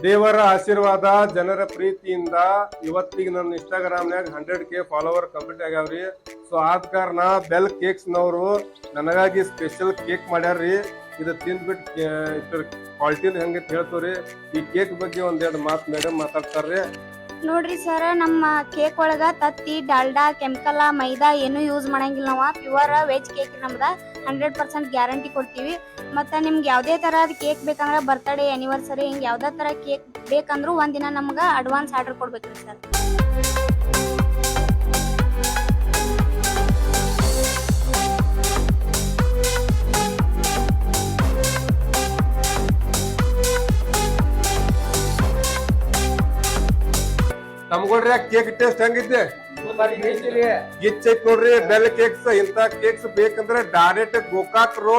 ದೇವರ ಆಶೀರ್ವಾದ ಜನರ ಪ್ರೀತಿಯಿಂದ ಇವತ್ತಿಗೆ ನನ್ನ ಇನ್ಸ್ಟಾಗ್ರಾಮ್ನಾಗ 100K ಫಾಲೋವರ್ ಕಂಪ್ಲೀಟ್ ಆಗ್ಯಾವ್ರಿ. ಸೊ ಆದ ಕಾರಣ ಬೆಲ್ ಕೇಕ್ಸ್ ನವರು ನನಗಾಗಿ ಸ್ಪೆಷಲ್ ಕೇಕ್ ಮಾಡ್ಯಾರ್ರಿ. ಇದು ತಿಂದ್ಬಿಟ್ಟು ಇದ್ರ ಕ್ವಾಲಿಟಿ ಹೆಂಗೈತಿ ಹೇಳ್ತವ್ರಿ. ಈ ಕೇಕ್ ಬಗ್ಗೆ ಒಂದೆರಡು ಮಾತು ಮೇಡಮ್ ಮಾತಾಡ್ತಾರ್ರಿ. ನೋಡ್ರಿ ಸರ್, ನಮ್ಮ ಕೇಕ್ ಒಳಗ ತತ್ತಿ, ಡಾಲ್ಡಾ, ಕೆಮಿಕಲ್, ಮೈದಾ ಏನು ಯೂಸ್ ಮಾಡಂಗಿಲ್ಲ. ನಾವು ಪ್ಯೂರ್ ವೆಜ್ ಕೇಕ್ ನಮ್ದ 100% ಗ್ಯಾರಂಟಿ ಕೊಡ್ತೀವಿ. ಮತ್ತೆ ನಿಮ್ಗೆ ಯಾವ್ದೇ ತರಹದ ಕೇಕ್ ಬೇಕಂದ್ರೆ ಬರ್ತ್ಡೇ, ಆನಿವರ್ಸರಿ ಹಿಂಗೆ ಯಾವ್ದೇ ತರ ಕೇಕ್ ಬೇಕಂದ್ರೂ ಒಂದಿನ ನಮ್ಗೆ ಅಡ್ವಾನ್ಸ್ ಆರ್ಡರ್ ಕೊಡ್ಬೇಕ್ರಿ ಸರ್. ತಮ್ಗೊಳ್ರಿ ಕೇಕ್ ಟೇಸ್ಟ್ ಹೆಂಗಿದ್ದೆ? ಗಿಚ್ ಐತ್ ನೋಡ್ರಿ. ಬೆಲ್ ಕೇಕ್ಸ್ ಇಂತ ಕೇಕ್ಸ್ ಬೇಕಂದ್ರೆ ಡೈರೆಕ್ಟ್ ಗೋಕಾಕ್ ರೋಡ್